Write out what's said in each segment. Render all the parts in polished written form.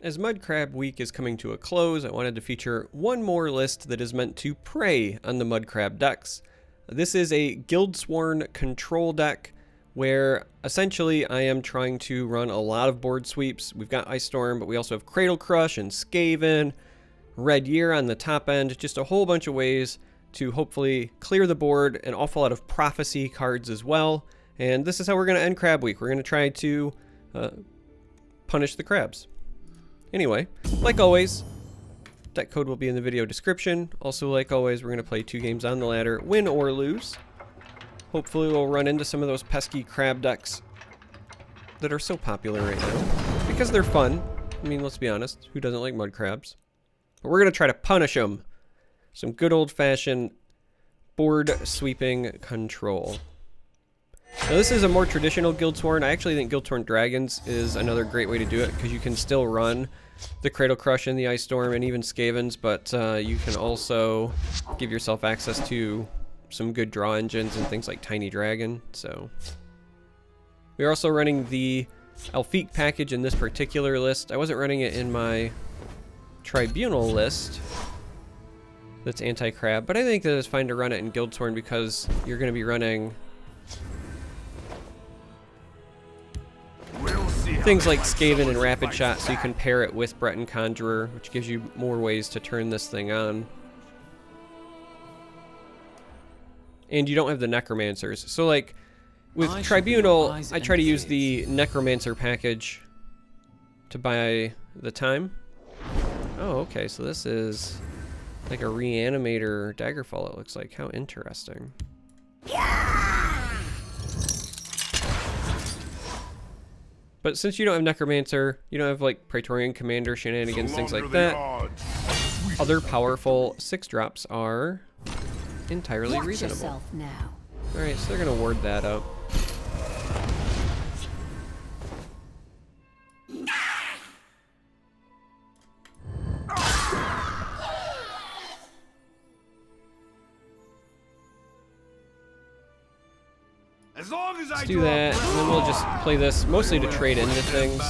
As Mudcrab Week is coming to a close, I wanted to feature one more list that is meant to prey on the mudcrab decks. This is a Guildsworn control deck where essentially I am trying to run a lot of board sweeps. We've got Ice Storm, but we also have Cradle Crush and Skaven, Red Year on the top end, just a whole bunch of ways to hopefully clear the board, an awful lot of Prophecy cards as well. And this is how we're going to end Crab Week. We're going to try to punish the crabs. Anyway, like always, deck code will be in the video description. Also, like always, we're going to play 2 games on the ladder, win or lose. Hopefully we'll run into some of those pesky crab decks that are so popular right now. Because they're fun. I mean, let's be honest, who doesn't like mud crabs? But we're going to try to punish them. Some good old-fashioned board sweeping control. Now this is a more traditional Guildsworn. I actually think Guildsworn Dragons is another great way to do it because you can still run the Cradle Crush and the Ice Storm and even Skavens, but you can also give yourself access to some good draw engines and things like Tiny Dragon. So we're also running the Elfique package in this particular list. I wasn't running it in my Tribunal list that's anti-crab, but I think that it's fine to run it in Guildsworn because you're going to be running things like Skaven and Rapid Shot, so you can pair it with Breton Conjurer, which gives you more ways to turn this thing on. And you don't have the Necromancers. So like, with Tribunal, I try to use the Necromancer package to buy the time. Oh, okay, so this is like a Reanimator Daggerfall, it looks like. How interesting. But since you don't have Necromancer, you don't have like Praetorian Commander shenanigans, things like that, other powerful 6-drops are entirely reasonable. Alright, so they're going to ward that up. Let's do that, and then we'll just play this mostly to trade into things.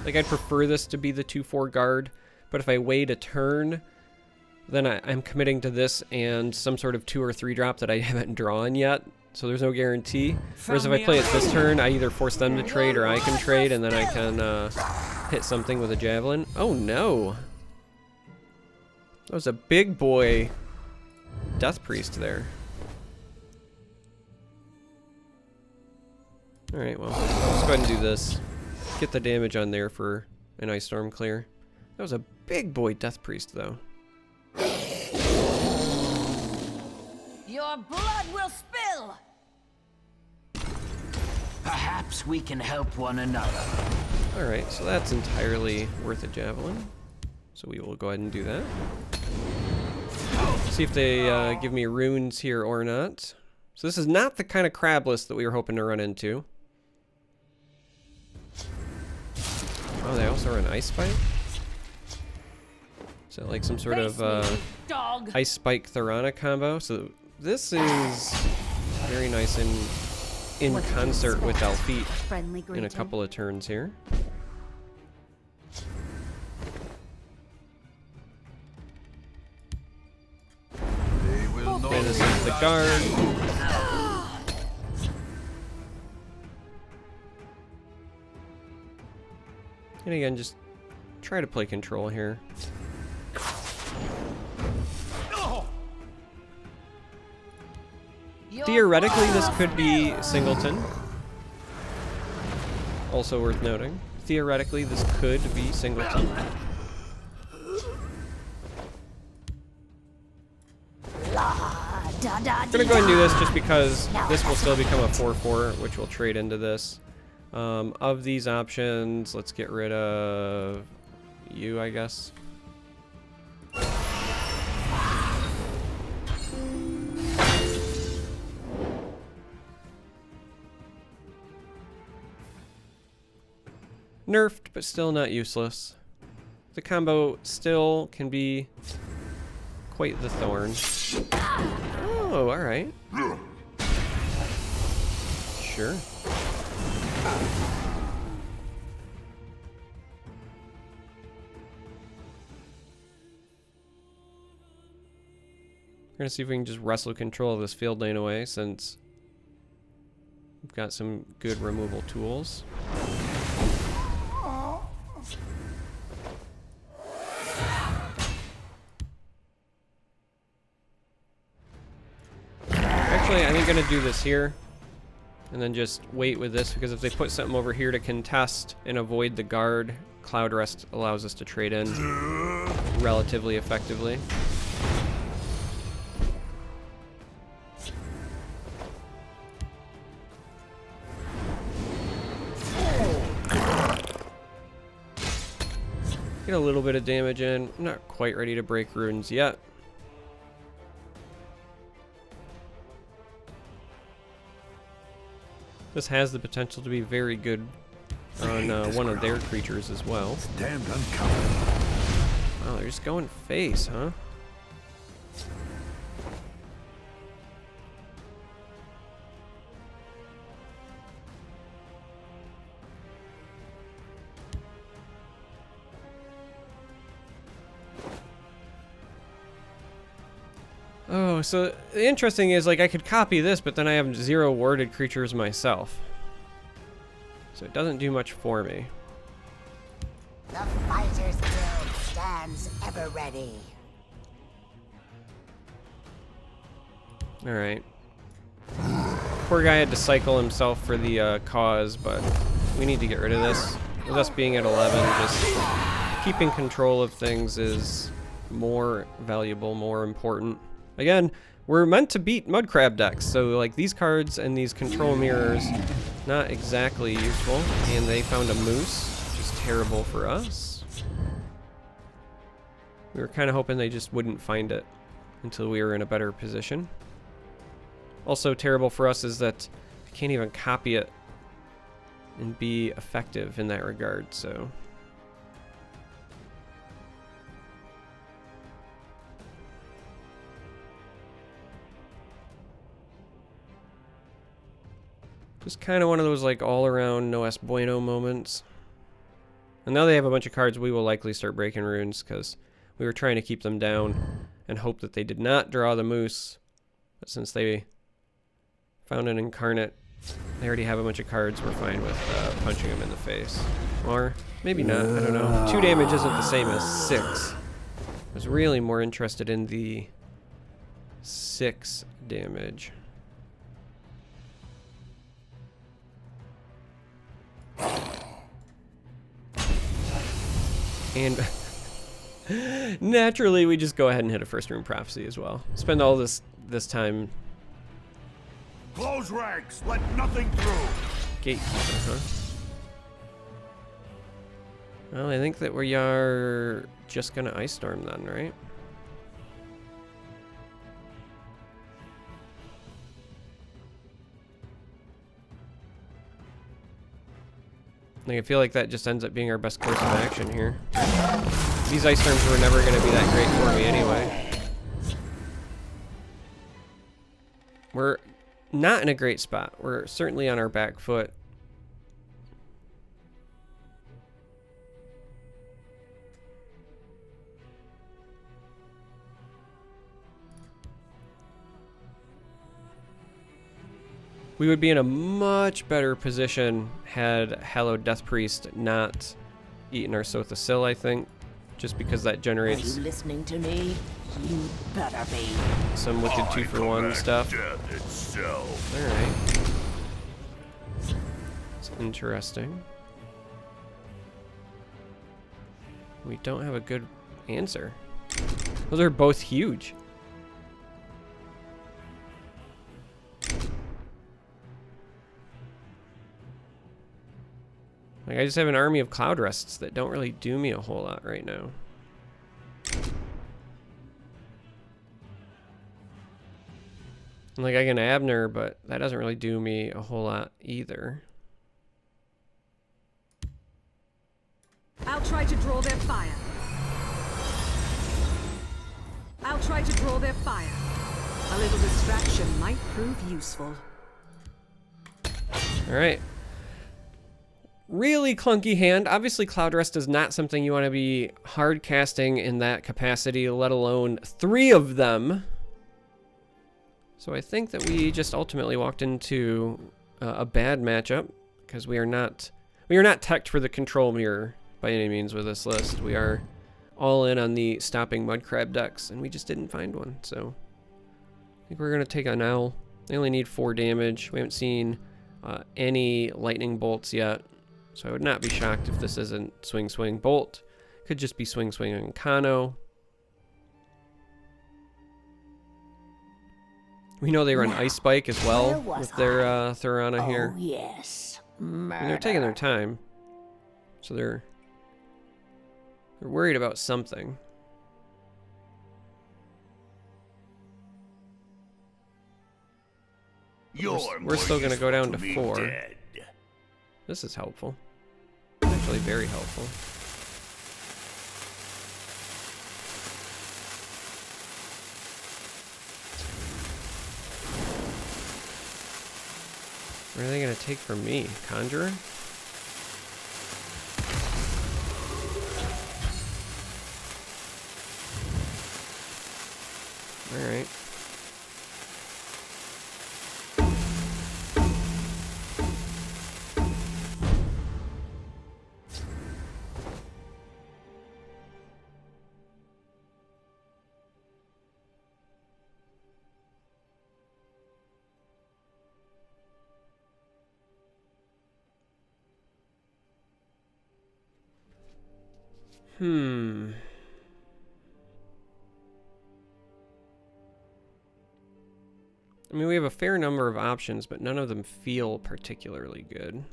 Like, I'd prefer this to be the 2/4 guard, but if I wait a turn, then I'm committing to this and some sort of 2 or 3 drop that I haven't drawn yet, so there's no guarantee. Whereas if I play it this turn, I either force them to trade or I can trade, and then I can hit something with a javelin. Oh no! That was a big boy Death Priest there. Alright, well, let's go ahead and do this. Get the damage on there for an Ice Storm clear. That was a big boy Death Priest, though. Your blood will spill! Perhaps we can help one another. Alright, so that's entirely worth a javelin. So we will go ahead and do that. See if they give me runes here or not. So this is not the kind of crab list that we were hoping to run into. Oh, they also run Ice Spike? Is that like some sort of Ice Spike Thorana combo? So this is very nice in concert with Elfique in a couple of turns here. Okay, this is the guard. And again, just try to play control here. Theoretically, this could be Singleton. Also worth noting. Theoretically, this could be Singleton. I'm gonna go ahead and do this just because this will still become a 4/4, which will trade into this. Of these options, let's get rid of you, I guess. Nerfed, but still not useless. The combo still can be quite the thorn. Oh, alright. Sure. We're gonna see if we can just wrestle control of this field lane away, since we've got some good removal tools. Actually, I think I'm gonna do this here, and then just wait with this, because if they put something over here to contest and avoid the guard, Cloud Rest allows us to trade in relatively effectively. Get a little bit of damage in. I'm not quite ready to break runes yet. This has the potential to be very good on one of their creatures as well. Stand uncovered. Oh, they're just going face, huh? Oh, so the interesting is, like, I could copy this, but then I have 0 warded creatures myself. So it doesn't do much for me. The Fighters Guild stands ever ready. Alright. Poor guy had to cycle himself for the cause, but we need to get rid of this. With us being at 11, just keeping control of things is more valuable, more important. Again, we're meant to beat mudcrab decks, so like these cards and these control mirrors, not exactly useful. And they found a moose, which is terrible for us. We were kind of hoping they just wouldn't find it until we were in a better position. Also terrible for us is that I can't even copy it and be effective in that regard, so... Just kind of one of those like all-around no es bueno moments. And now they have a bunch of cards, we will likely start breaking runes, because we were trying to keep them down and hope that they did not draw the moose. But since they found an incarnate, they already have a bunch of cards, we're fine with punching them in the face. Or maybe not, I don't know. 2 damage isn't the same as 6. I was really more interested in the 6 damage. And naturally, we just go ahead and hit a first rune prophecy as well. Spend all this time. Close ranks. Let nothing through. Gatekeeper, huh? Well, I think that we are just gonna Ice Storm then, right? Like, I feel like that just ends up being our best course of action here. These Ice Storms were never going to be that great for me anyway. We're not in a great spot. We're certainly on our back foot. We would be in a much better position had Hallowed Death Priest not eaten our Sotha-Sil, I think. Just because that generates... Are you listening to me? You better be. Some wicked 2-for-1 stuff. Death itself. Alright. It's interesting. We don't have a good answer. Those are both huge. Like, I just have an army of Cloud Rests that don't really do me a whole lot right now. And like, I can Abner, but that doesn't really do me a whole lot either. I'll try to draw their fire. I'll try to draw their fire. A little distraction might prove useful. Alright. Really clunky hand. Obviously, Cloud Rest is not something you want to be hard casting in that capacity, let alone 3 of them. So I think that we just ultimately walked into a bad matchup because we are not teched for the control mirror by any means with this list. We are all in on the stopping mudcrab decks, and we just didn't find one. So I think we're gonna take an L. They only need 4 damage. We haven't seen any lightning bolts yet, so I would not be shocked if this isn't swing swing bolt. Could just be swing swing and Kano. We know they run Ice Spike as well with their Thorana here. Oh, yes. And they're taking their time, so they're worried about something. We're still gonna go down to 4. Dead. This is helpful. Actually, very helpful. What are they gonna take from me? Conjurer? Alright. I mean, we have a fair number of options, but none of them feel particularly good.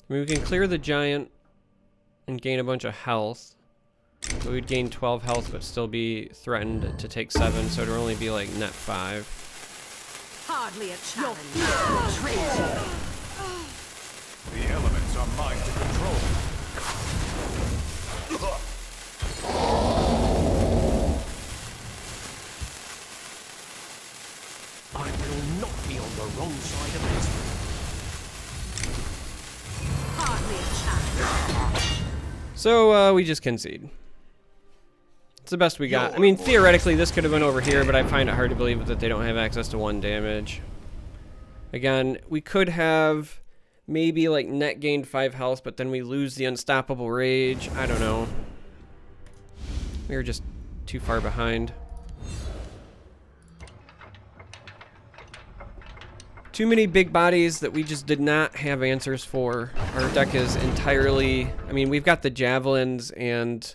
I mean, we can clear the giant and gain a bunch of health. So we'd gain 12 health, but still be threatened to take 7, so it'd only be like net 5. Hardly a challenge. The elements are mine to control. I will not be on the wrong side of this. So we just concede. It's the best we got. I mean, theoretically, this could have been over here, but I find it hard to believe that they don't have access to 1 damage. Again, we could have maybe like net gained 5 health, but then we lose the unstoppable rage. I don't know. We were just too far behind. Too many big bodies that we just did not have answers for. Our deck is entirely... I mean, we've got the javelins, and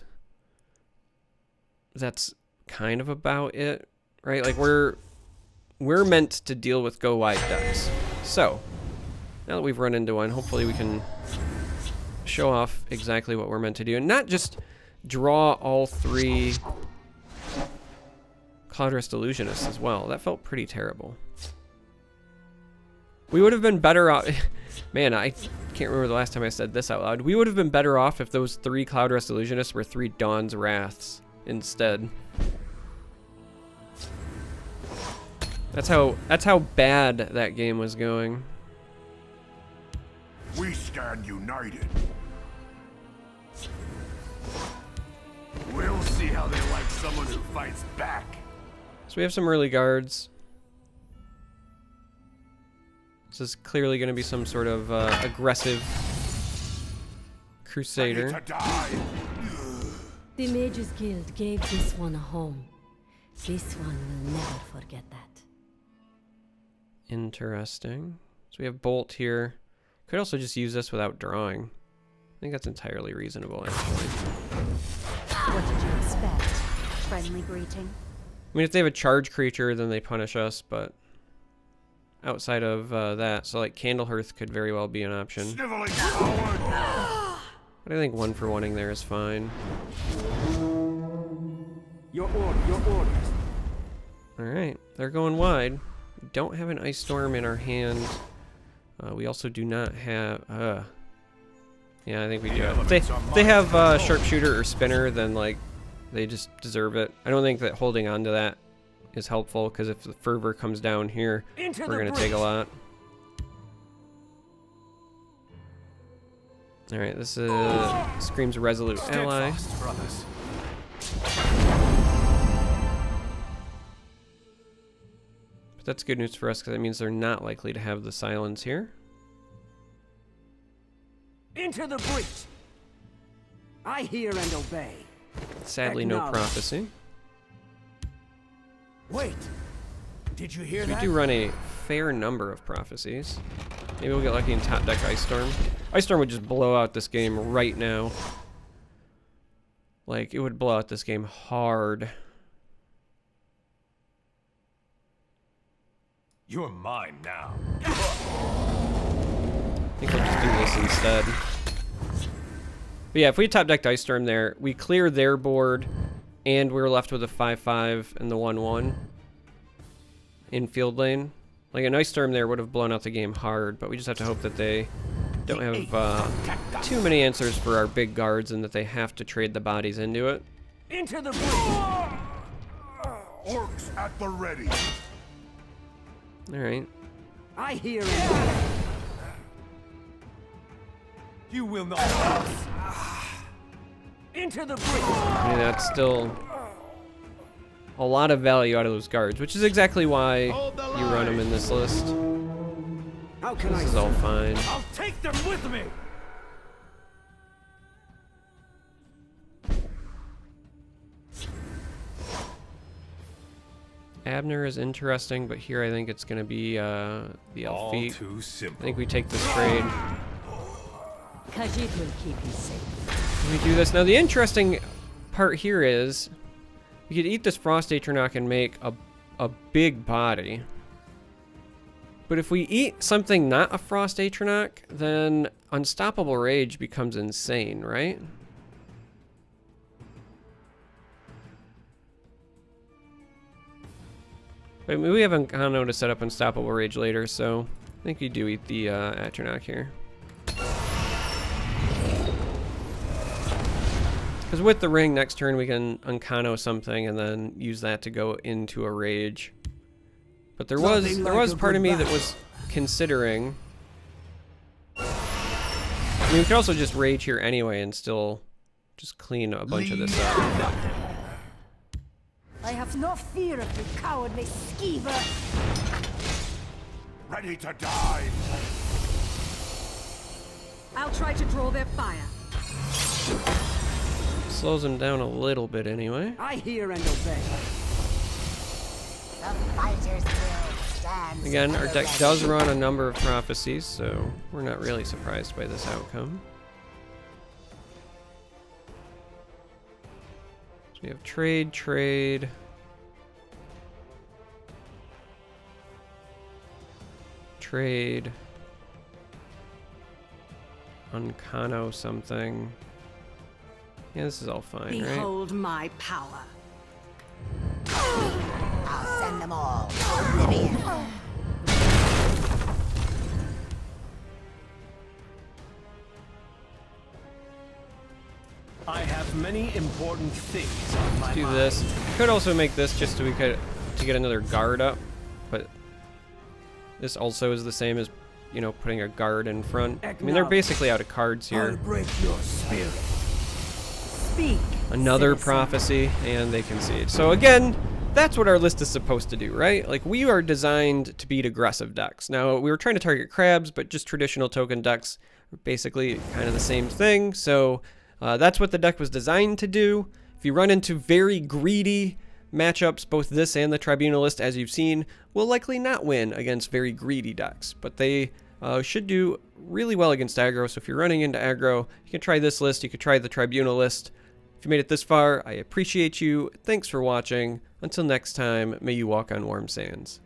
that's kind of about it, right? Like, we're meant to deal with go-wide decks. So, now that we've run into one, hopefully we can show off exactly what we're meant to do. And not just draw all 3 Cloudrest Illusionists as well. That felt pretty terrible. We would have been better off... Man, I can't remember the last time I said this out loud. We would have been better off if those 3 Cloudrest Illusionists were 3 Dawn's Wraths instead. That's how bad that game was going. We stand united. We'll see how they like someone who fights back. So we have some early guards. This is clearly going to be some sort of aggressive crusader. Ready to die. The Mages Guild gave this one a home. This one will never forget that. Interesting. So we have Bolt here. Could also just use this without drawing. I think that's entirely reasonable, actually. What did you expect? Friendly greeting? I mean, if they have a charge creature, then they punish us, but outside of that, so like Candlehearth could very well be an option. Sniveling coward. But I think 1-for-1ing there is fine. Your orders. Alright, they're going wide. We don't have an Ice Storm in our hand. We also do not have... yeah, I think we do. If they have sharpshooter or spinner, then like they just deserve it. I don't think that holding on to that is helpful, because if the fervor comes down here, we're going to take a lot. Alright, this screams resolute ally. brothers. But that's good news for us, because that means they're not likely to have the silence here. Into the breach. I hear and obey. Sadly, no prophecy. Wait. Did you hear We that? do run a fair number of prophecies. Maybe we'll get lucky and top deck Ice Storm. Ice Storm would just blow out this game right now. Like, it would blow out this game hard. You're mine now. I think we'll just do this instead. But yeah, if we top decked Ice Storm there, we clear their board, and we're left with a 5-5 and the 1-1 in field lane. Like, an Ice Storm there would have blown out the game hard, but we just have to hope that they don't have too many answers for our big guards and that they have to trade the bodies into it. Into the breach. Orcs at the ready. Alright. I hear and You will not pass. into the breach. I mean, that's still a lot of value out of those guards, which is exactly why you run them in this list. How can This is all fine. I'll take them with me. Abner is interesting, but here I think it's going to be the All Elfeet. too I simple. think we take this trade. Khajiit will keep you safe. We do this. Now, the interesting part here is we could eat this Frost Atronach and make a big body. But if we eat something not a Frost Atronach, then Unstoppable Rage becomes insane, right? But I mean, we have Ancano to set up Unstoppable Rage later, so I think you do eat the Atronach here. Because with the ring, next turn we can Ancano something and then use that to go into a Rage. But there was part of me that was considering... I mean, we could also just Rage here anyway and still just clean a bunch of this up. I have no fear of you, cowardly skeever. Ready to die. I'll try to draw their fire. Slows him down a little bit anyway. I hear and obey. The Fighters Guild stands Again, our ever deck ready. does run a number of prophecies, so we're not really surprised by this outcome. So we have trade, trade. Trade. Uncano something. Yeah, this is all fine, right? Behold my power. I'll send them all to oblivion. I have many important things on my Do mind. this. Could also make this just so we could to get another guard up, but this also is the same as, you know, putting a guard in front. I mean, they're basically out of cards here. break your spirit. Speak. Another citizen. prophecy, and they concede. So again, that's what our list is supposed to do, right? Like, we are designed to beat aggressive decks. Now, we were trying to target crabs, but just traditional token decks are basically kind of the same thing. So that's what the deck was designed to do. If you run into very greedy matchups, both this and the Tribunalist, as you've seen, will likely not win against very greedy decks. But they should do really well against aggro. So if you're running into aggro, you can try this list. You could try the Tribunalist. If you made it this far, I appreciate you. Thanks for watching. Until next time, may you walk on warm sands.